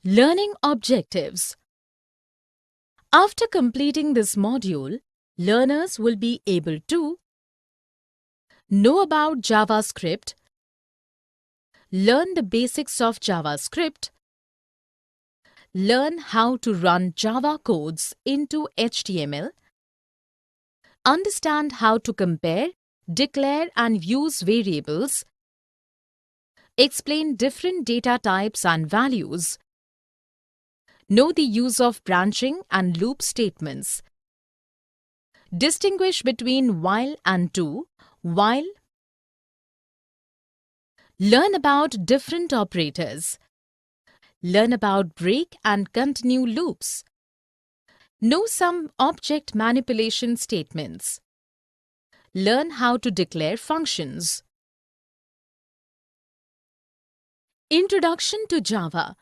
Learning objectives. After completing this module, learners will be able to know about JavaScript, learn the basics of JavaScript, learn how to run Java codes into HTML, understand how to compare, declare and use variables, explain different data types and values, know the use of branching and loop statements, distinguish between while and do, while, learn about different operators, learn about break and continue loops, know some object manipulation statements, learn how to declare functions. Introduction to Java.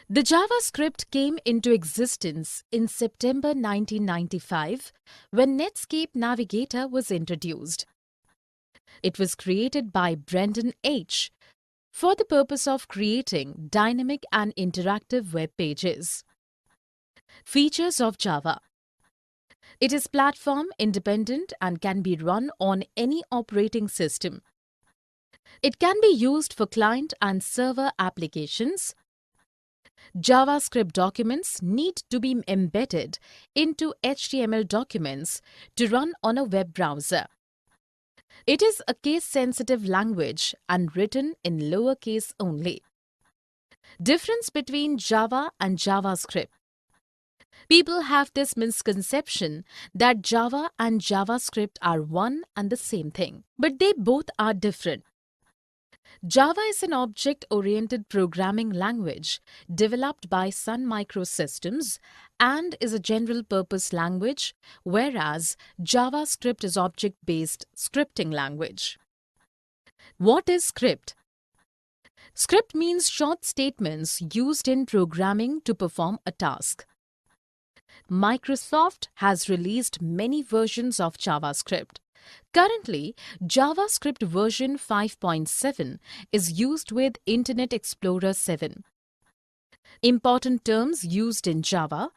The JavaScript came into existence in September 1995 when Netscape Navigator was introduced. It was created by Brendan H. for the purpose of creating dynamic and interactive web pages. Features of Java. It is platform independent and can be run on any operating system. It can be used for client and server applications. JavaScript documents need to be embedded into HTML documents to run on a web browser. It is a case-sensitive language and written in lowercase only. Difference between Java and JavaScript. People have this misconception that Java and JavaScript are one and the same thing, but they both are different. Java is an object-oriented programming language developed by Sun Microsystems and is a general-purpose language, whereas JavaScript is object-based scripting language. What is script? Script means short statements used in programming to perform a task. Microsoft has released many versions of JavaScript. Currently, JavaScript version 5.7 is used with Internet Explorer 7. Important terms used in Java.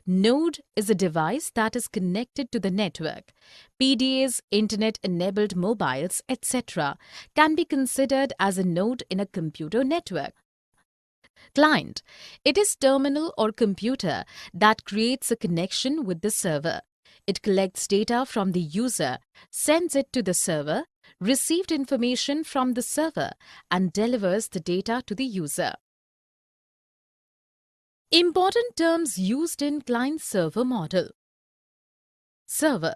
Node is a device that is connected to the network. PDAs, Internet-enabled mobiles, etc. can be considered as a node in a computer network. Client. It is terminal or computer that creates a connection with the server. It collects data from the user, sends it to the server, received information from the server, and delivers the data to the user. Important terms used in client-server model. Server.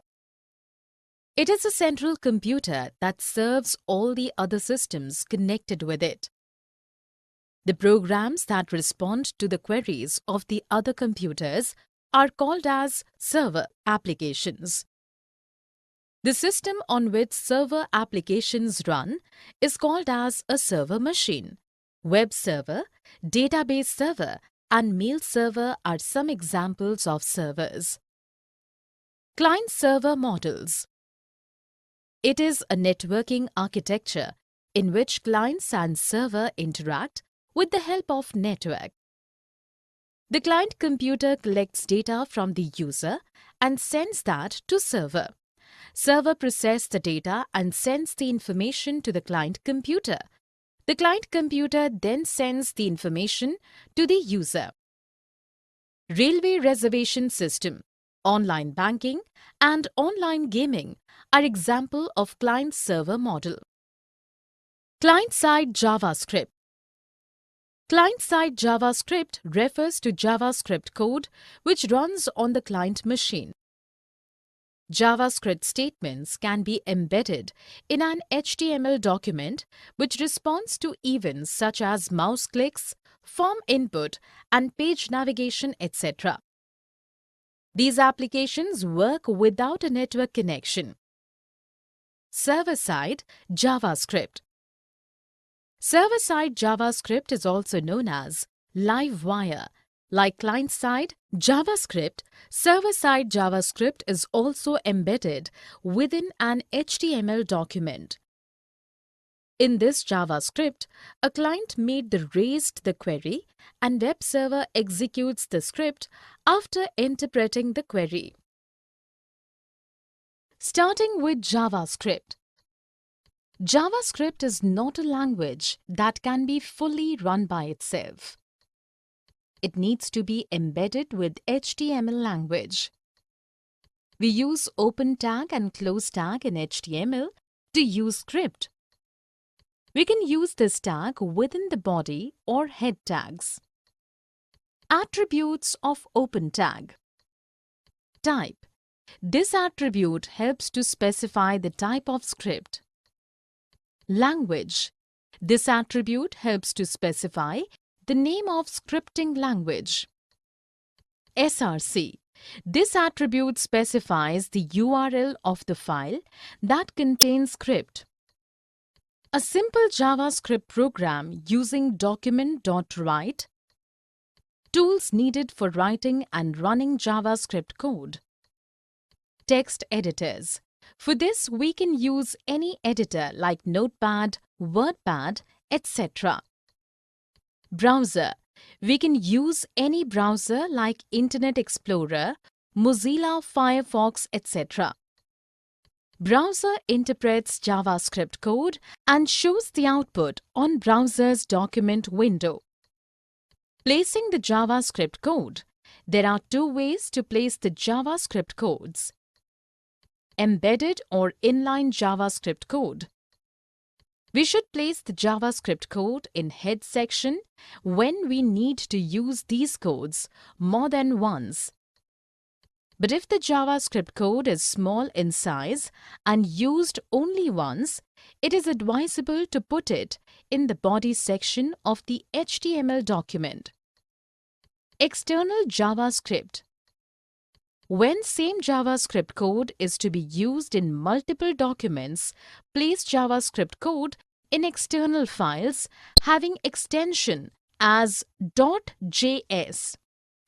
It is a central computer that serves all the other systems connected with it. The programs that respond to the queries of the other computers are called as server applications. The system on which server applications run is called as a server machine. Web server, database server, and mail server are some examples of servers. Client-server models. It is a networking architecture in which clients and server interact with the help of network. The client computer collects data from the user and sends that to server. Server processes the data and sends the information to the client computer. The client computer then sends the information to the user. Railway reservation system, online banking, and online gaming are examples of client-server model. Client-side JavaScript. Client-side JavaScript refers to JavaScript code which runs on the client machine. JavaScript statements can be embedded in an HTML document which responds to events such as mouse clicks, form input, and page navigation, etc. These applications work without a network connection. Server-side JavaScript. Server-side JavaScript is also known as Livewire. Like client-side JavaScript, server-side JavaScript is also embedded within an HTML document. In this JavaScript, a client made the raised the query and web server executes the script after interpreting the query. Starting with JavaScript. JavaScript is not a language that can be fully run by itself. It needs to be embedded with HTML language. We use open tag and close tag in HTML to use script. We can use this tag within the body or head tags. Attributes of open tag. Type. This attribute helps to specify the type of script. Language. This attribute helps to specify the name of scripting language. src. This attribute specifies the URL of the file that contains script. A simple JavaScript program using document.write. Tools needed for writing and running JavaScript code. Text editors. For this, we can use any editor like Notepad, WordPad, etc. Browser. We can use any browser like Internet Explorer, Mozilla Firefox, etc. Browser interprets JavaScript code and shows the output on browser's document window. Placing the JavaScript code. There are two ways to place the JavaScript codes. Embedded or inline JavaScript code. We should place the JavaScript code in head section when we need to use these codes more than once. But if the JavaScript code is small in size and used only once, it is advisable to put it in the body section of the HTML document. External JavaScript. When same JavaScript code is to be used in multiple documents, place JavaScript code in external files having extension as .js.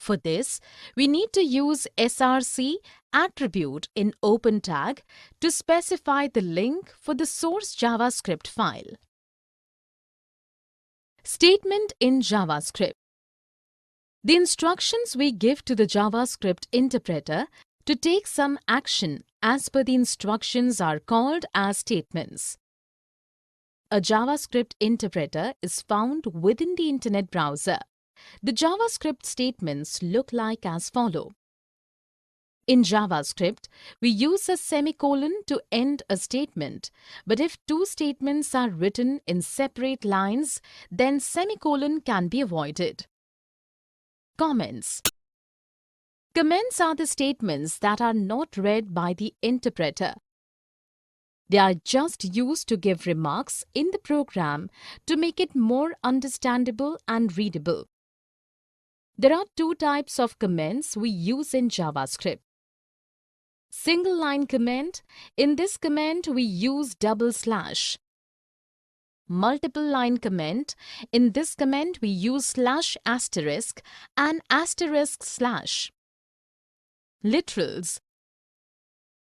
For this, we need to use src attribute in open tag to specify the link for the source JavaScript file. Statement in JavaScript. The instructions we give to the JavaScript interpreter to take some action as per the instructions are called as statements. A JavaScript interpreter is found within the Internet browser. The JavaScript statements look like as follow. In JavaScript, we use a semicolon to end a statement, but if two statements are written in separate lines, then semicolon can be avoided. Comments. Comments are the statements that are not read by the interpreter. They are just used to give remarks in the program to make it more understandable and readable. There are two types of comments we use in JavaScript. Single line comment. In this comment, we use double slash. Multiple line comment. In this comment, we use slash asterisk and asterisk slash. Literals.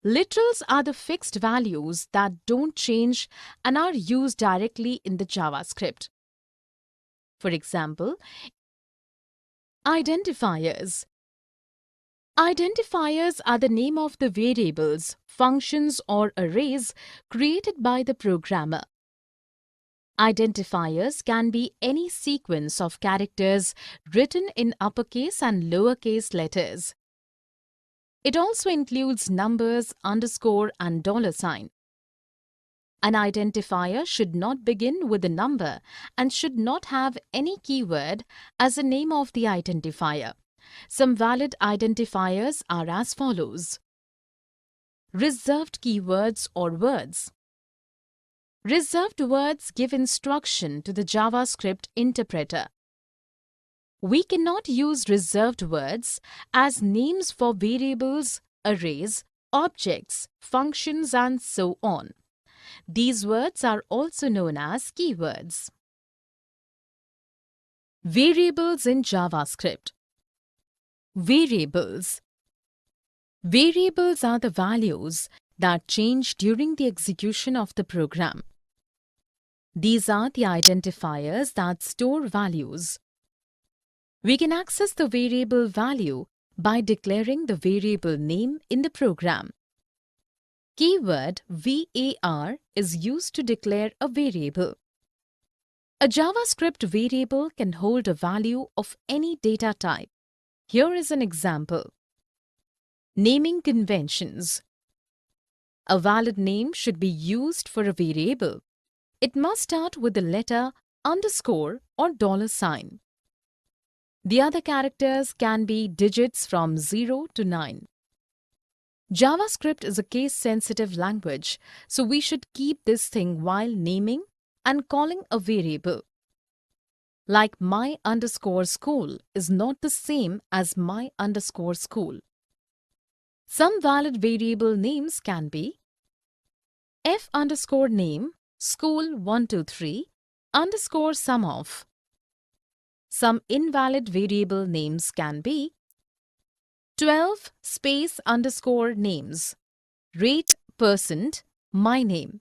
Literals are the fixed values that don't change and are used directly in the JavaScript. For example, identifiers. Identifiers are the name of the variables, functions, or arrays created by the programmer. Identifiers can be any sequence of characters written in uppercase and lowercase letters. It also includes numbers, underscore, and $sign. An identifier should not begin with a number and should not have any keyword as a name of the identifier. Some valid identifiers are as follows. Reserved keywords or words. Reserved words give instruction to the JavaScript interpreter. We cannot use reserved words as names for variables, arrays, objects, functions, and so on. These words are also known as keywords. Variables in JavaScript. Variables. Variables are the values that change during the execution of the program. These are the identifiers that store values. We can access the variable value by declaring the variable name in the program. Keyword var is used to declare a variable. A JavaScript variable can hold a value of any data type. Here is an example. Naming conventions. A valid name should be used for a variable. It must start with the letter underscore or $sign. The other characters can be digits from 0 to 9. JavaScript is a case-sensitive language, so we should keep this thing while naming and calling a variable. Like my underscore school is not the same as my underscore school. Some valid variable names can be f underscore name school 123 underscore sum of. Some invalid variable names can be 12 space underscore names, rate percent, my name.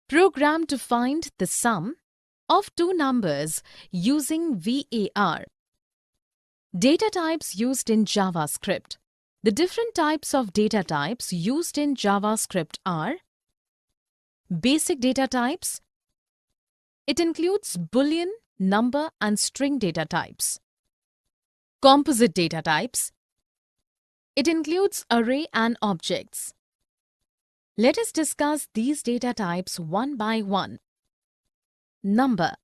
Program to find the sum of two numbers using var. Data types used in JavaScript. The different types of data types used in JavaScript are basic data types. It includes Boolean, number and string data types. Composite data types. It includes array and objects. Let us discuss these data types one by one. Number.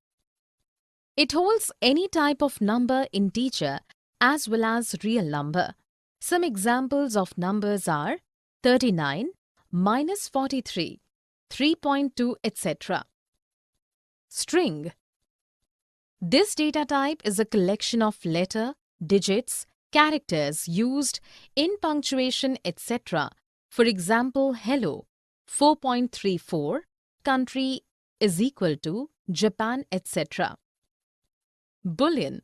It holds any type of number integer as well as real number. Some examples of numbers are 39, minus 43, 3.2, etc. String. This data type is a collection of letter, digits, characters used in punctuation, etc. For example, hello, 4.34, country is equal to Japan, etc. Boolean.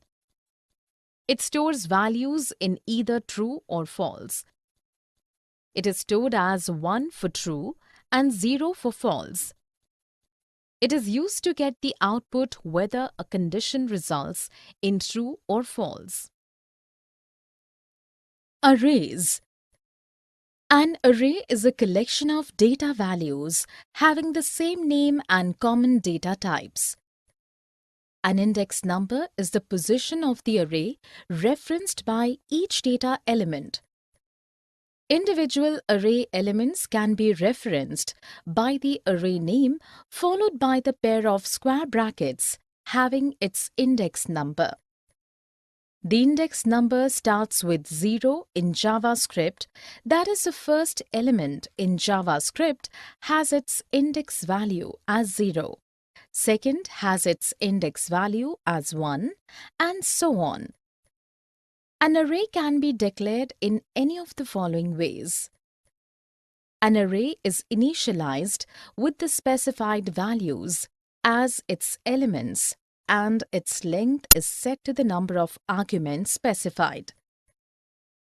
It stores values in either true or false. It is stored as 1 for true and 0 for false. It is used to get the output whether a condition results in true or false. Arrays. An array is a collection of data values having the same name and common data types. An index number is the position of the array referenced by each data element. Individual array elements can be referenced by the array name followed by the pair of square brackets having its index number. The index number starts with 0 in JavaScript, that is, the first element in JavaScript has its index value as 0. Second has its index value as 1, and so on. An array can be declared in any of the following ways. An array is initialized with the specified values as its elements, and its length is set to the number of arguments specified.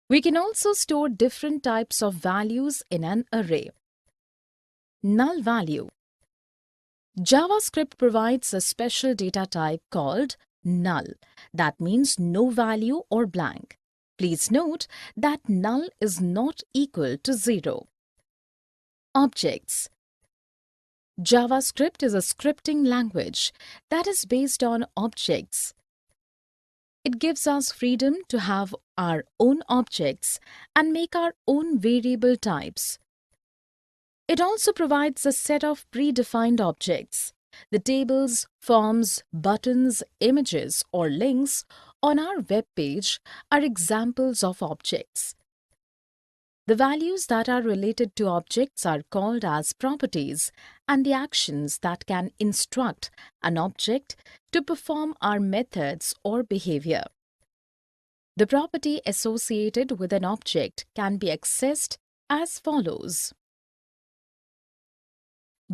We can also store different types of values in an array. Null value. JavaScript provides a special data type called null. That means no value or blank. Please note that null is not equal to 0. Objects. JavaScript is a scripting language that is based on objects. It gives us freedom to have our own objects and make our own variable types. It also provides a set of predefined objects. The tables, forms, buttons, images, or links on our web page are examples of objects. The values that are related to objects are called as properties, and the actions that can instruct an object to perform are methods or behavior. The property associated with an object can be accessed as follows.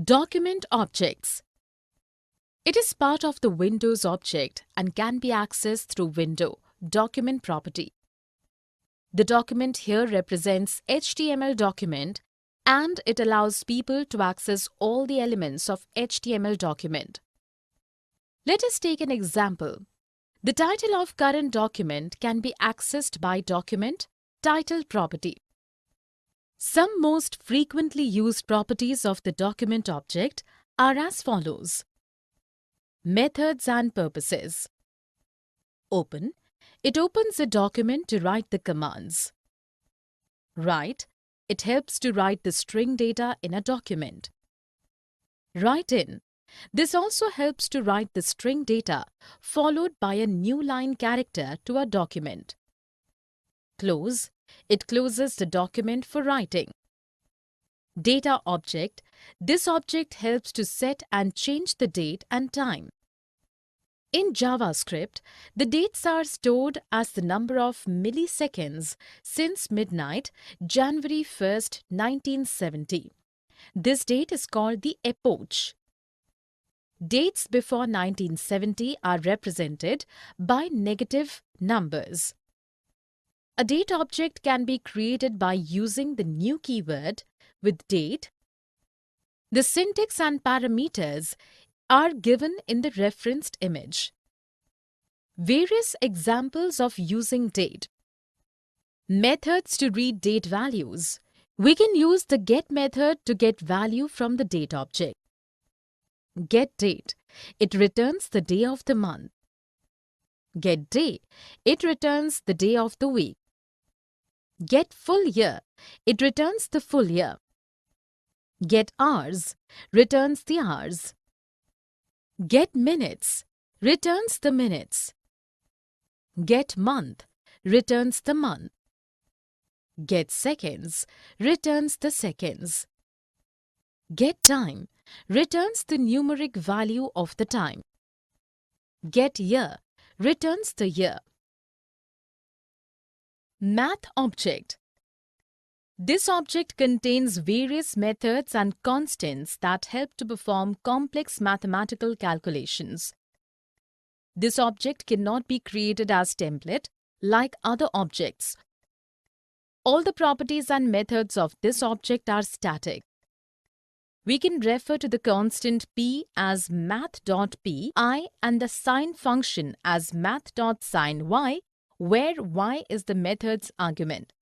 Document objects. It is part of the Windows object and can be accessed through Window document property. The document here represents HTML document and it allows people to access all the elements of HTML document. Let us take an example. The title of current document can be accessed by document title property. Some most frequently used properties of the document object are as follows. Methods and purposes. Open. It opens a document to write the commands. Write. It helps to write the string data in a document. Write in. This also helps to write the string data followed by a new line character to a document. Close. It closes the document for writing. Data object. This object helps to set and change the date and time. In JavaScript, the dates are stored as the number of milliseconds since midnight, January 1st, 1970. This date is called the epoch. Dates before 1970 are represented by negative numbers. A date object can be created by using the new keyword with date. The syntax and parameters are given in the referenced image. Various examples of using date. Methods to read date values. We can use the get method to get value from the date object. Get date. It returns the day of the month. Get day. It returns the day of the week. Get full year. It returns the full year. Get hours. Returns the hours. Get minutes. Returns the minutes. Get month. Returns the month. Get seconds. Returns the seconds. Get time. Returns the numeric value of the time. Get year. Returns the year. Math object. This object contains various methods and constants that help to perform complex mathematical calculations. This object cannot be created as template like other objects. All the properties and methods of this object are static. We can refer to the constant p as math.pi and the sine function as math.siny, where y is the method's argument.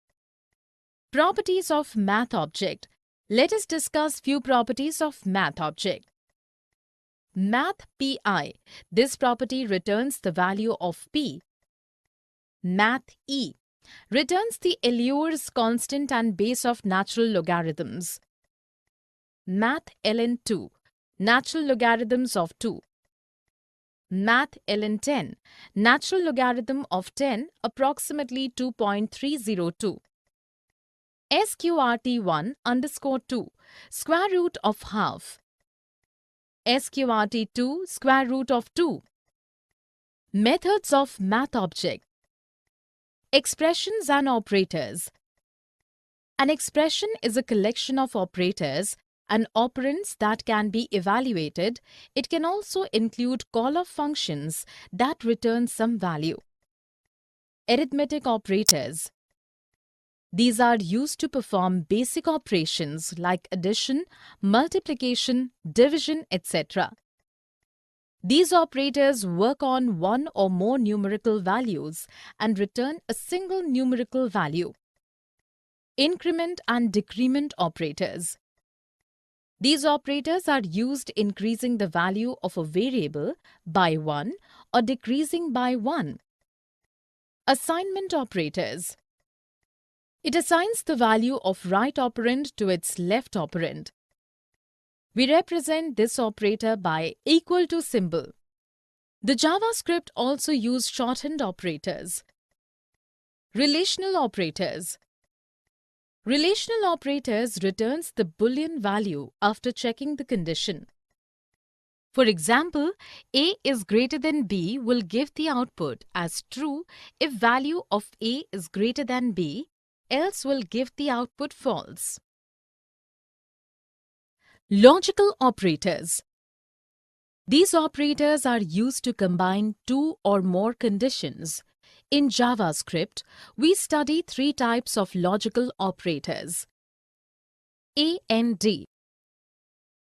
Properties of math object. Let us discuss few properties of math object. Math pi. This property returns the value of p. Math e. Returns the Euler's constant and base of natural logarithms. Math ln 2. Natural logarithms of 2. Math ln 10. Natural logarithm of 10 approximately 2.302. SQRT1 underscore 2. Square root of half. SQRT2 square root of 2. Methods of math object. Expressions and operators. An expression is a collection of operators and operands that can be evaluated. It can also include call-off functions that return some value. Arithmetic operators. These are used to perform basic operations like addition, multiplication, division, etc. These operators work on one or more numerical values and return a single numerical value. Increment and decrement operators. These operators are used increasing the value of a variable by 1 or decreasing by 1. Assignment operators. It assigns the value of right operand to its left operand. We represent this operator by equal to symbol. The JavaScript also used shorthand operators. Relational operators. Relational operators returns the Boolean value after checking the condition. For example, A is greater than B will give the output as true if value of A is greater than B, else will give the output false. Logical operators. These operators are used to combine two or more conditions. In JavaScript, we study three types of logical operators. AND.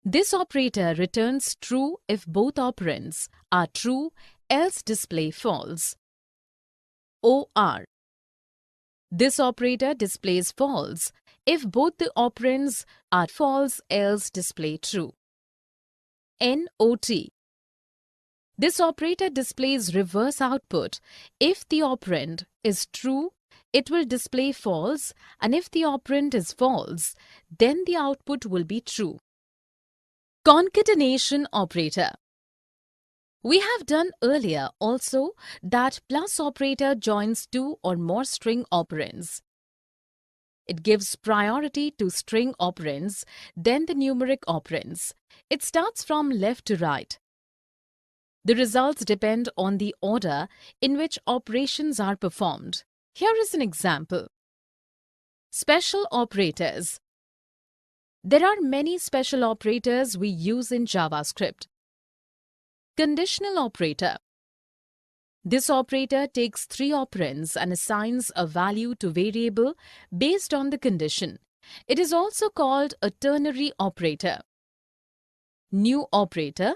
This operator returns true if both operands are true, else display false. OR. This operator displays false if both the operands are false, else display true. NOT. This operator displays reverse output. If the operand is true, it will display false, and if the operand is false, then the output will be true. Concatenation operator. We have done earlier also that plus operator joins two or more string operands. It gives priority to string operands, then the numeric operands. It starts from left to right. The results depend on the order in which operations are performed. Here is an example. Special operators. There are many special operators we use in JavaScript. Conditional operator. This operator takes three operands and assigns a value to variable based on the condition. It is also called a ternary operator. New operator.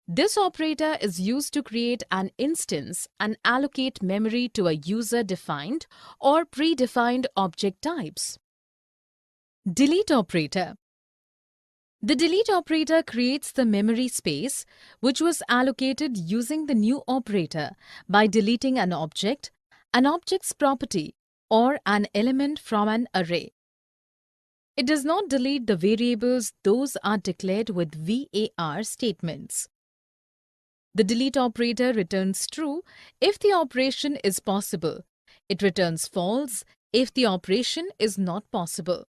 This operator is used to create an instance and allocate memory to a user-defined or predefined object types. Delete operator. The delete operator creates the memory space which was allocated using the new operator by deleting an object's property, or an element from an array. It does not delete the variables those are declared with var statements. The delete operator returns true if the operation is possible. It returns false if the operation is not possible.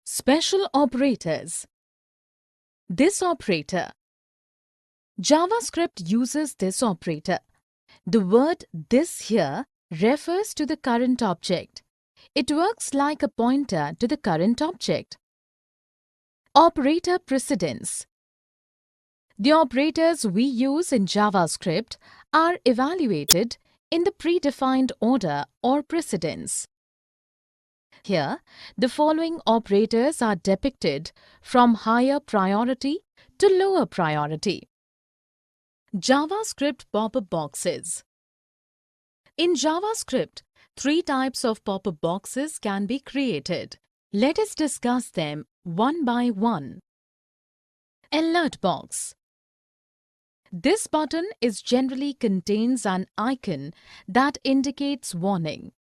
Special operators. This operator. JavaScript uses this operator. The word "this" here refers to the current object. It works like a pointer to the current object. Operator precedence. The operators we use in JavaScript are evaluated in the predefined order or precedence. Here, the following operators are depicted from higher priority to lower priority. JavaScript pop-up boxes. In JavaScript, three types of pop-up boxes can be created. Let us discuss them one by one. Alert box. This button generally contains an icon that indicates warning.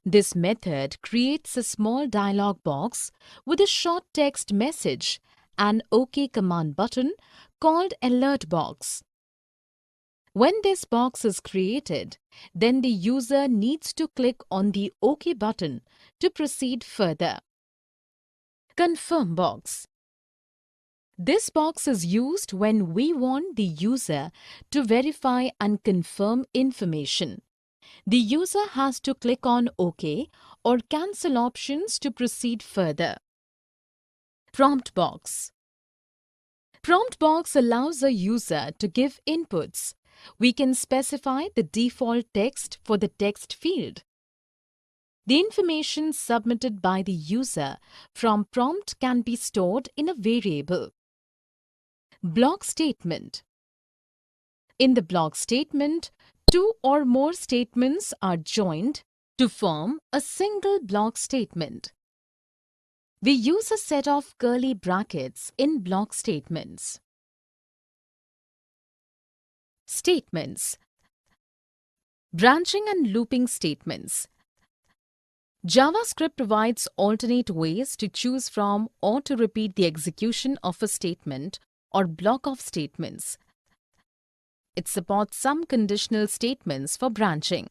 This method creates a small dialog box with a short text message and OK command button called Alert box. When this box is created, then the user needs to click on the OK button to proceed further. Confirm box. This box is used when we want the user to verify and confirm information. The user has to click on OK or cancel options to proceed further. Prompt box. Prompt box allows a user to give inputs. We can specify the default text for the text field. The information submitted by the user from prompt can be stored in a variable. Block statement. In the block statement, two or more statements are joined to form a single block statement. We use a set of curly brackets in block statements. Statements. Branching and looping statements. JavaScript provides alternate ways to choose from or to repeat the execution of a statement or block of statements. It supports some conditional statements for branching.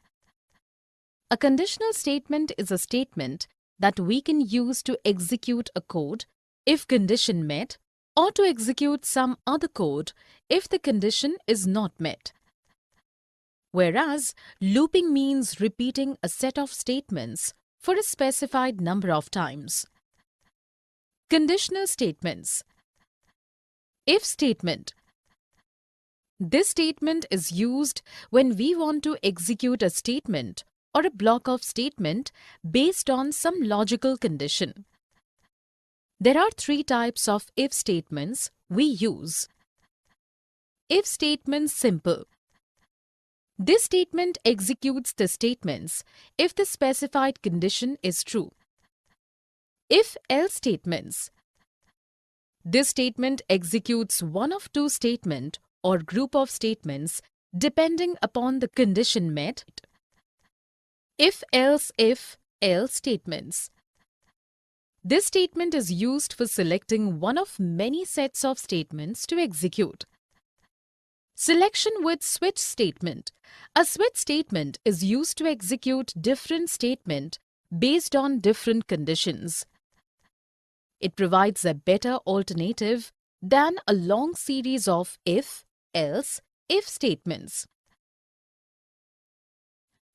A conditional statement is a statement that we can use to execute a code if condition met, or to execute some other code if the condition is not met. Whereas looping means repeating a set of statements for a specified number of times. Conditional statements. If statement. This statement is used when we want to execute a statement or a block of statement based on some logical condition. There are three types of if statements we use. If statement simple. This statement executes the statements if the specified condition is true. If-else statements. This statement executes one of two statements or group of statements depending upon the condition met. If-else if-else statements. This statement is used for selecting one of many sets of statements to execute. Selection with switch statement. A switch statement is used to execute different statements based on different conditions. It provides a better alternative than a long series of if, else, if statements.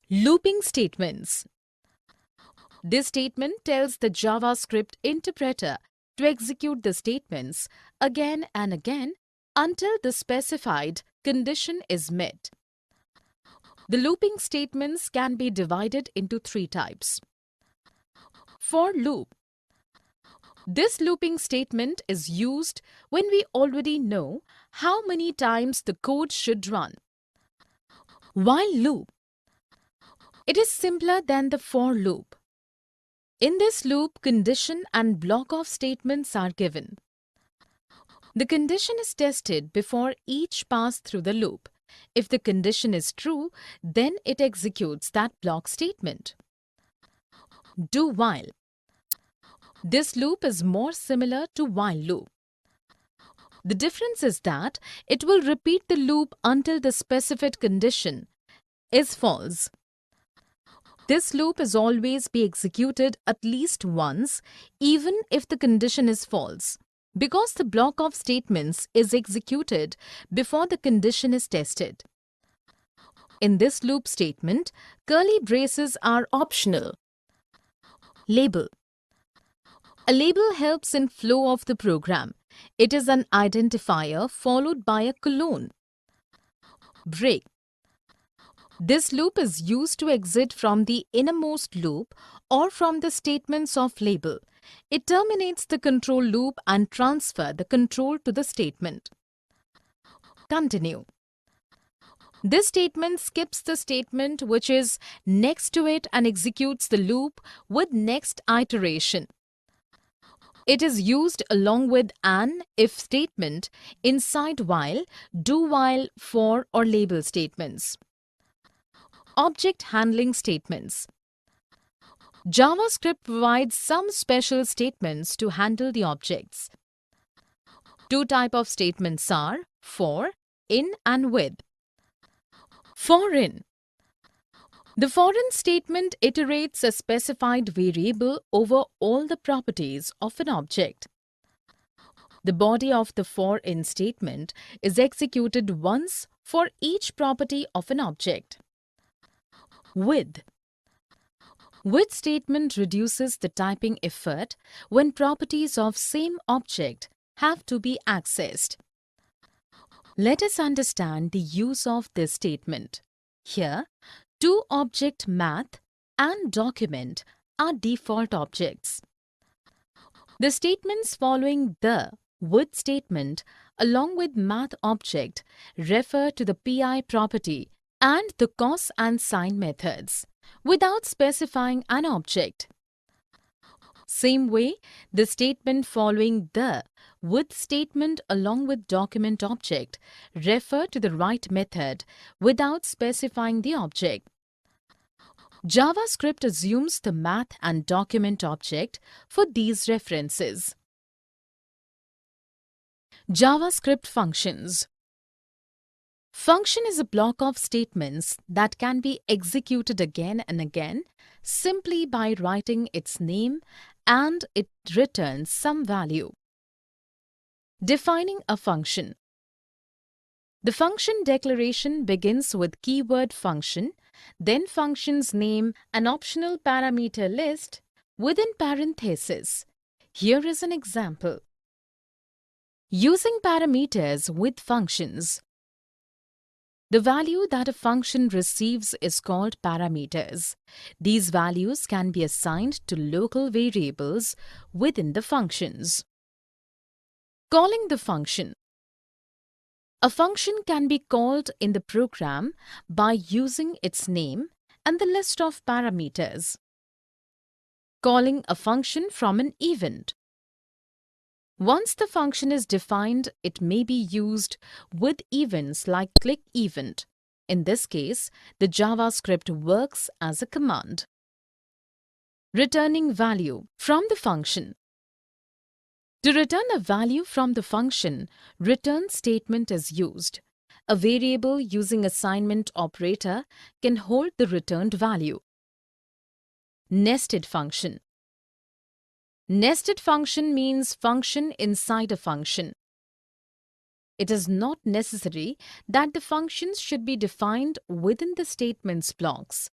Looping statements. This statement tells the JavaScript interpreter to execute the statements again and again until the specified condition is met. The looping statements can be divided into three types. For loop. This looping statement is used when we already know how many times the code should run. While loop. It is simpler than the for loop. In this loop, condition and block of statements are given. The condition is tested before each pass through the loop. If the condition is true, then it executes that block statement. Do while. This loop is more similar to while loop. The difference is that it will repeat the loop until the specified condition is false. This loop is always be executed at least once, even if the condition is false, because the block of statements is executed before the condition is tested. In this loop statement, curly braces are optional. Label. A label helps in flow of the program. It is an identifier followed by a colon. Break. This loop is used to exit from the innermost loop or from the statements of label. It terminates the control loop and transfer the control to the statement. Continue. This statement skips the statement which is next to it and executes the loop with next iteration. It is used along with an if statement inside while, do while, for or label statements. Object handling statements. JavaScript provides some special statements to handle the objects. Two types of statements are for, in and with. For in. The for-in statement iterates a specified variable over all the properties of an object. The body of the for-in statement is executed once for each property of an object. With. With statement reduces the typing effort when properties of same object have to be accessed. Let us understand the use of this statement. Here, two object math and document are default objects. The statements following the with statement along with math object refer to the PI property and the cos and sine methods without specifying an object. Same way, the statement following the with statement along with document object refer to the write method without specifying the object. JavaScript assumes the math and document object for these references. JavaScript functions. Function is a block of statements that can be executed again and again simply by writing its name and it returns some value. Defining a function. The function declaration begins with keyword function, then function's name, an optional parameter list within parentheses. Here is an example. Using parameters with functions. The value that a function receives is called parameters. These values can be assigned to local variables within the functions. Calling the function. A function can be called in the program by using its name and the list of parameters. Calling a function from an event. Once the function is defined, it may be used with events like click event. In this case, the JavaScript works as a command. Returning value from the function. To return a value from the function, return statement is used. A variable using assignment operator can hold the returned value. Nested function. Nested function means function inside a function. It is not necessary that the functions should be defined within the statement's blocks.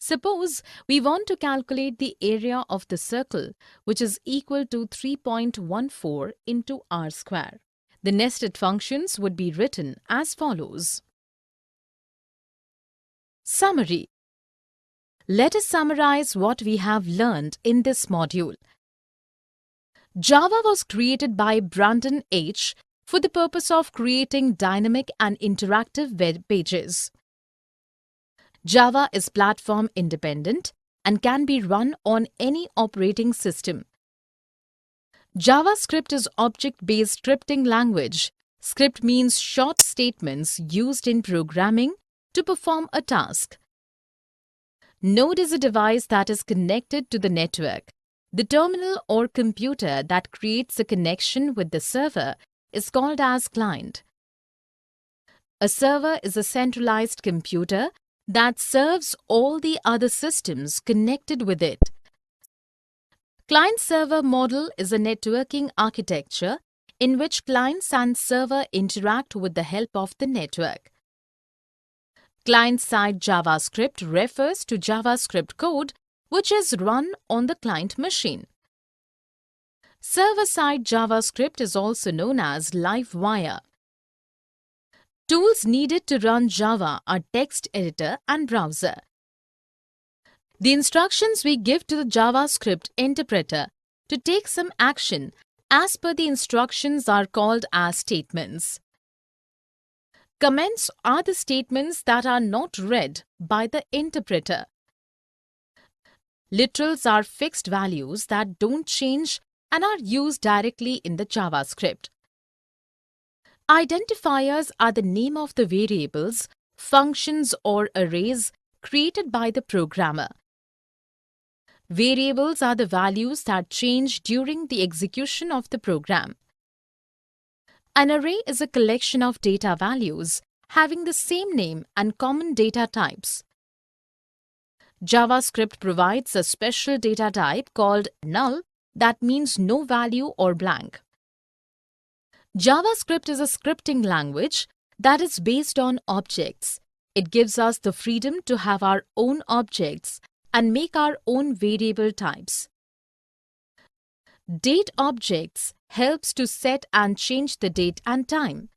Suppose we want to calculate the area of the circle, which is equal to 3.14 into r square. The nested functions would be written as follows. Summary. Let us summarize what we have learned in this module. Java was created by Brandon H. for the purpose of creating dynamic and interactive web pages. Java is platform independent and can be run on any operating system. JavaScript is object-based scripting language. Script means short statements used in programming to perform a task. Node is a device that is connected to the network. The terminal or computer that creates a connection with the server is called as client. A server is a centralized computer that serves all the other systems connected with it. Client-server model is a networking architecture in which clients and server interact with the help of the network. Client-side JavaScript refers to JavaScript code which is run on the client machine. Server-side JavaScript is also known as LiveWire. Tools needed to run Java are text editor and browser. The instructions we give to the JavaScript interpreter to take some action as per the instructions are called as statements. Comments are the statements that are not read by the interpreter. Literals are fixed values that don't change and are used directly in the JavaScript. Identifiers are the name of the variables, functions or arrays created by the programmer. Variables are the values that change during the execution of the program. An array is a collection of data values having the same name and common data types. JavaScript provides a special data type called null that means no value or blank. JavaScript is a scripting language that is based on objects. It gives us the freedom to have our own objects and make our own variable types. Date objects helps to set and change the date and time.